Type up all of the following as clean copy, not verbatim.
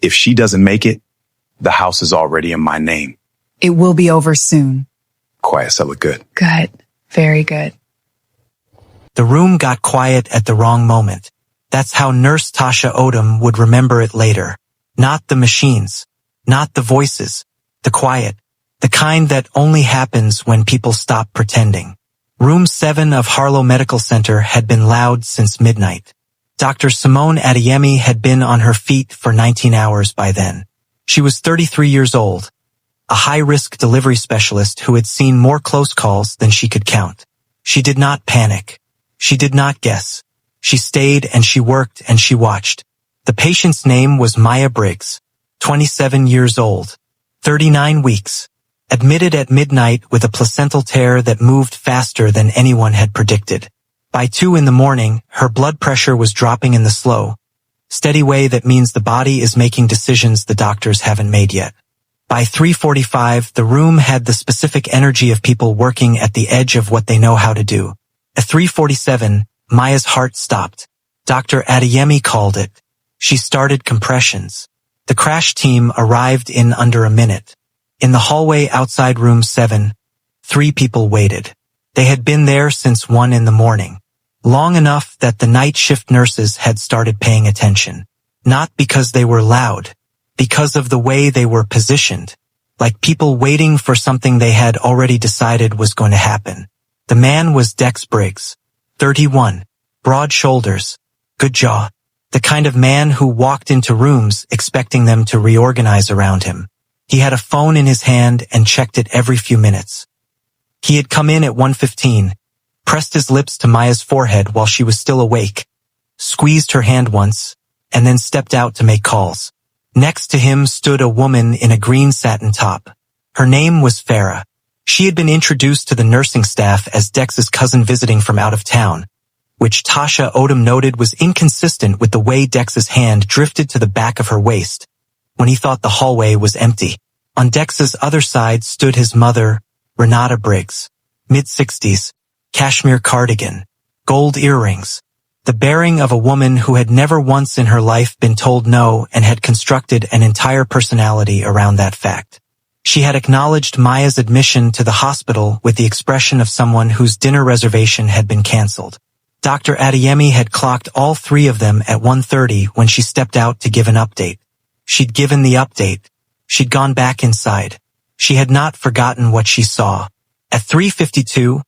If she doesn't make it, the house is already in my name. It will be over soon. Quiet, so look good. Good. Very good. The room got quiet at the wrong moment. That's how Nurse Tasha Odom would remember it later. Not the machines. Not the voices. The quiet. The kind that only happens when people stop pretending. Room 7 of Harlow Medical Center had been loud since midnight. Dr. Simone Adeyemi had been on her feet for 19 hours by then. She was 33 years old, a high-risk delivery specialist who had seen more close calls than she could count. She did not panic. She did not guess. She stayed and she worked and she watched. The patient's name was Briggs, 27 years old, 39 weeks, admitted at midnight with a placental tear that moved faster than anyone had predicted. By 2 a.m, her blood pressure was dropping in the slow, steady way that means the body is making decisions the doctors haven't made yet. By 3:45, the room had the specific energy of people working at the edge of what they know how to do. At 3:47, Maya's heart stopped. Dr. Adeyemi called it. She started compressions. The crash team arrived in under a minute. In the hallway outside room 7, 3 people waited. They had been there since 1 a.m, long enough that the night shift nurses had started paying attention. Not because they were loud, because of the way they were positioned, like people waiting for something they had already decided was going to happen. The man was Briggs, 31, broad shoulders, good jaw, the kind of man who walked into rooms expecting them to reorganize around him. He had a phone in his hand and checked it every few minutes. He had come in at 1:15, pressed his lips to Maya's forehead while she was still awake, squeezed her hand once, and then stepped out to make calls. Next to him stood a woman in a green satin top. Her name was Farah. She had been introduced to the nursing staff as Dex's cousin visiting from out of town, which Tasha Odom noted was inconsistent with the way Dex's hand drifted to the back of her waist when he thought the hallway was empty. On Dex's other side stood his mother, Renata Briggs, mid-60s, cashmere cardigan, gold earrings, the bearing of a woman who had never once in her life been told no and had constructed an entire personality around that fact. She had acknowledged Maya's admission to the hospital with the expression of someone whose dinner reservation had been canceled. Dr. Adeyemi had clocked all 3 of them at 1:30 when she stepped out to give an update. She'd given the update. She'd gone back inside. She had not forgotten what she saw. At 3:52,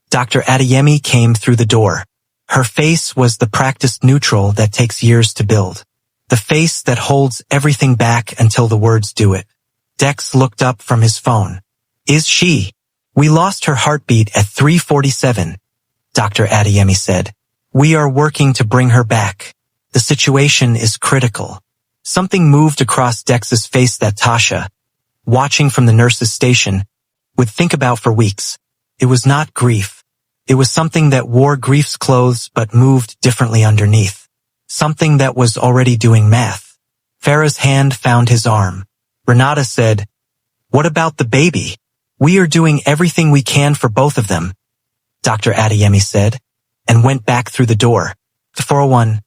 Dr. Adeyemi came through the door. Her face was the practiced neutral that takes years to build. The face that holds everything back until the words do it. Dex looked up from his phone. Is she? We lost her heartbeat at 3:47, Dr. Adeyemi said. We are working to bring her back. The situation is critical. Something moved across Dex's face that Tasha, watching from the nurse's station, would think about for weeks. It was not grief. It was something that wore grief's clothes but moved differently underneath. Something that was already doing math. Farah's hand found his arm. Renata said, What about the baby? We are doing everything we can for both of them, Dr. Adeyemi said, and went back through the door. 401.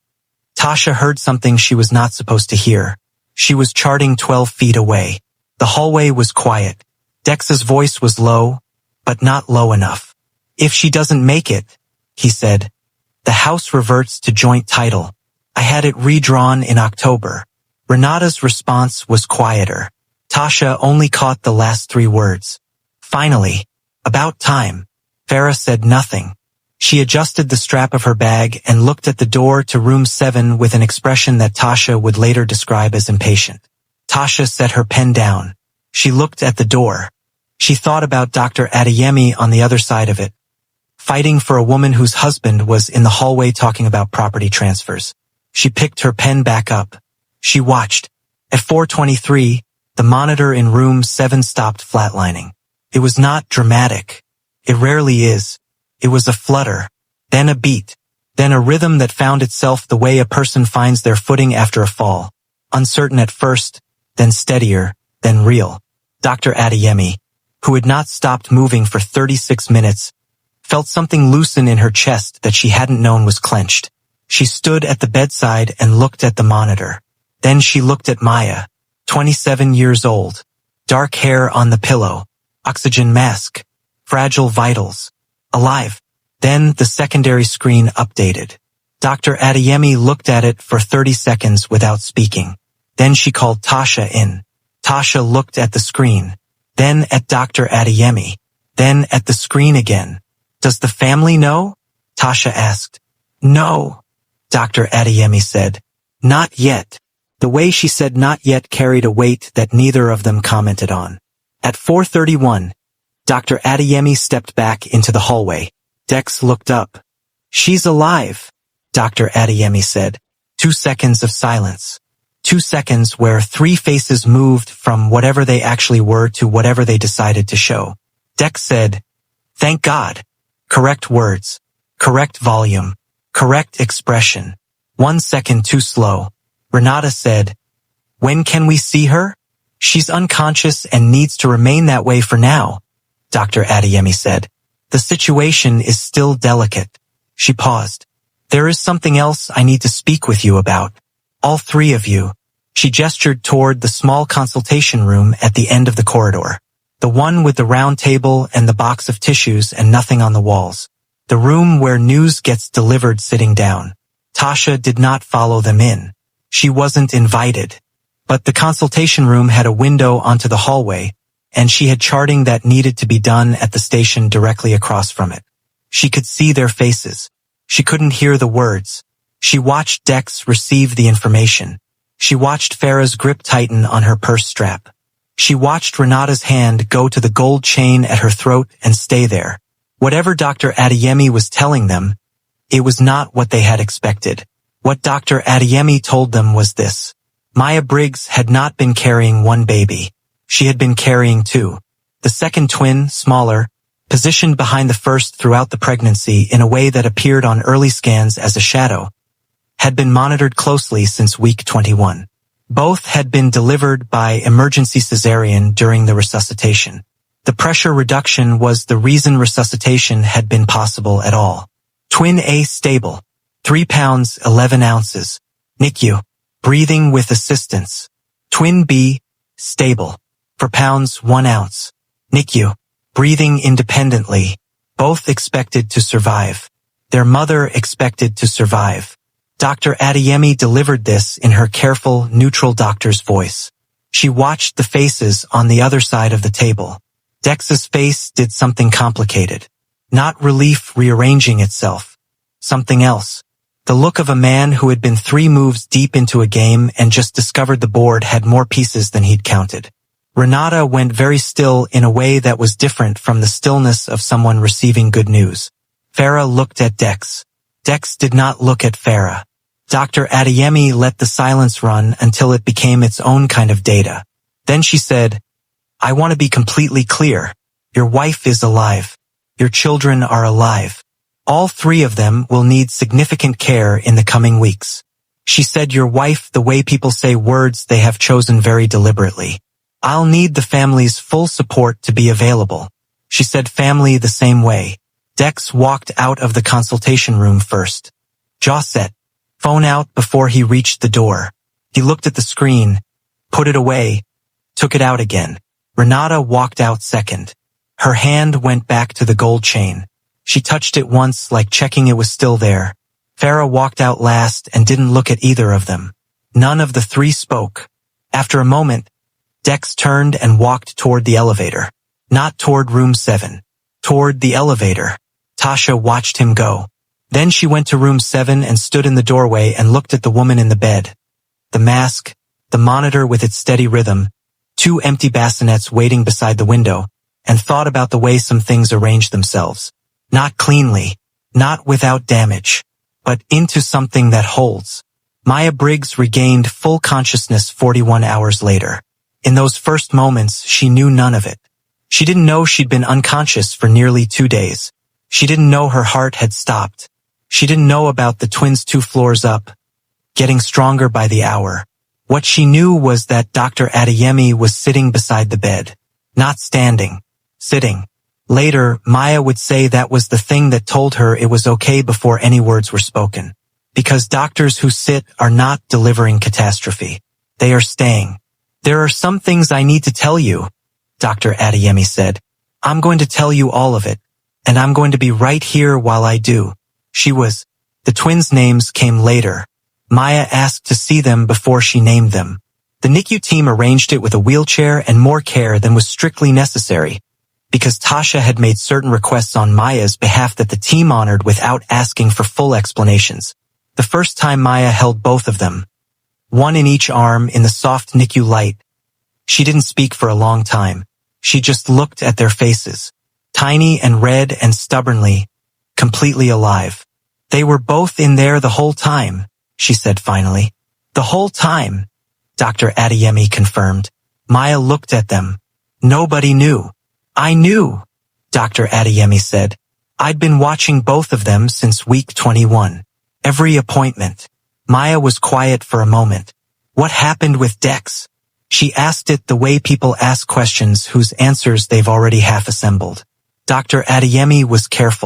Tasha heard something she was not supposed to hear. She was charting 12 feet away. The hallway was quiet. Dex's voice was low, but not low enough. If she doesn't make it, he said, the house reverts to joint title. I had it redrawn in October. Renata's response was quieter. Tasha only caught the last 3 words. Finally, about time. Farah said nothing. She adjusted the strap of her bag and looked at the door to room 7 with an expression that Tasha would later describe as impatient. Tasha set her pen down. She looked at the door. She thought about Dr. Adeyemi on the other side of it, fighting for a woman whose husband was in the hallway talking about property transfers. She picked her pen back up. She watched. At 4:23, the monitor in room 7 stopped flatlining. It was not dramatic. It rarely is. It was a flutter, then a beat, then a rhythm that found itself the way a person finds their footing after a fall. Uncertain at first, then steadier, then real. Dr. Adeyemi, who had not stopped moving for 36 minutes, felt something loosen in her chest that she hadn't known was clenched. She stood at the bedside and looked at the monitor. Then she looked at Maya, 27 years old, dark hair on the pillow, oxygen mask, fragile vitals, alive. Then the secondary screen updated. Dr. Adeyemi looked at it for 30 seconds without speaking. Then she called Tasha in. Tasha looked at the screen, then at Dr. Adeyemi, then at the screen again. Does the family know? Tasha asked. No, Dr. Adeyemi said. Not yet. The way she said not yet carried a weight that neither of them commented on. At 4:31, Dr. Adeyemi stepped back into the hallway. Dex looked up. She's alive, Dr. Adeyemi said. 2 seconds of silence. 2 seconds where 3 faces moved from whatever they actually were to whatever they decided to show. Dex said, "Thank God." Correct words. Correct volume. Correct expression. 1 second too slow. Renata said, "When can we see her?" "She's unconscious and needs to remain that way for now," Dr. Adeyemi said. "The situation is still delicate." She paused. "There is something else I need to speak with you about. All 3 of you." She gestured toward the small consultation room at the end of the corridor. The one with the round table and the box of tissues and nothing on the walls. The room where news gets delivered sitting down. Tasha did not follow them in. She wasn't invited. But the consultation room had a window onto the hallway, and she had charting that needed to be done at the station directly across from it. She could see their faces. She couldn't hear the words. She watched Dex receive the information. She watched Farah's grip tighten on her purse strap. She watched Renata's hand go to the gold chain at her throat and stay there. Whatever Dr. Adeyemi was telling them, it was not what they had expected. What Dr. Adeyemi told them was this. Maya Briggs had not been carrying one baby. She had been carrying 2. The second twin, smaller, positioned behind the first throughout the pregnancy in a way that appeared on early scans as a shadow, had been monitored closely since week 21. Both had been delivered by emergency cesarean during the resuscitation. The pressure reduction was the reason resuscitation had been possible at all. Twin A stable, 3 pounds 11 ounces. NICU, breathing with assistance. Twin B stable, 4 pounds 1 ounce. NICU, breathing independently. Both expected to survive. Their mother expected to survive. Dr. Adeyemi delivered this in her careful, neutral doctor's voice. She watched the faces on the other side of the table. Dex's face did something complicated. Not relief rearranging itself. Something else. The look of a man who had been 3 moves deep into a game and just discovered the board had more pieces than he'd counted. Renata went very still in a way that was different from the stillness of someone receiving good news. Farah looked at Dex. Dex did not look at Farah. Dr. Adeyemi let the silence run until it became its own kind of data. Then she said, "I want to be completely clear. Your wife is alive. Your children are alive. All 3 of them will need significant care in the coming weeks." She said your wife the way people say words they have chosen very deliberately. "I'll need the family's full support to be available." She said family the same way. Dex walked out of the consultation room first. Jaw set. Phone out before he reached the door. He looked at the screen, put it away, took it out again. Renata walked out second. Her hand went back to the gold chain. She touched it once like checking it was still there. Farah walked out last and didn't look at either of them. None of the 3 spoke. After a moment, Dex turned and walked toward the elevator. Not toward room 7. Toward the elevator. Tasha watched him go. Then she went to room 7 and stood in the doorway and looked at the woman in the bed. The mask, the monitor with its steady rhythm, 2 empty bassinets waiting beside the window, and thought about the way some things arranged themselves. Not cleanly, not without damage, but into something that holds. Maya Briggs regained full consciousness 41 hours later. In those first moments, she knew none of it. She didn't know she'd been unconscious for nearly 2 days. She didn't know her heart had stopped. She didn't know about the twins 2 floors up, getting stronger by the hour. What she knew was that Dr. Adeyemi was sitting beside the bed. Not standing. Sitting. Later, Maya would say that was the thing that told her it was okay before any words were spoken. Because doctors who sit are not delivering catastrophe. They are staying. There are some things I need to tell you, Dr. Adeyemi said. I'm going to tell you all of it, and I'm going to be right here while I do. The twins' names came later. Maya asked to see them before she named them. The NICU team arranged it with a wheelchair and more care than was strictly necessary, because Tasha had made certain requests on Maya's behalf that the team honored without asking for full explanations. The first time Maya held both of them, one in each arm in the soft NICU light. She didn't speak for a long time. She just looked at their faces, tiny and red and stubbornly, completely alive. They were both in there the whole time, she said finally. The whole time, Dr. Adeyemi confirmed. Maya looked at them. Nobody knew. I knew, Dr. Adeyemi said. I'd been watching both of them since week 21. Every appointment. Maya was quiet for a moment. What happened with Dex? She asked it the way people ask questions whose answers they've already half assembled. Dr. Adeyemi was careful.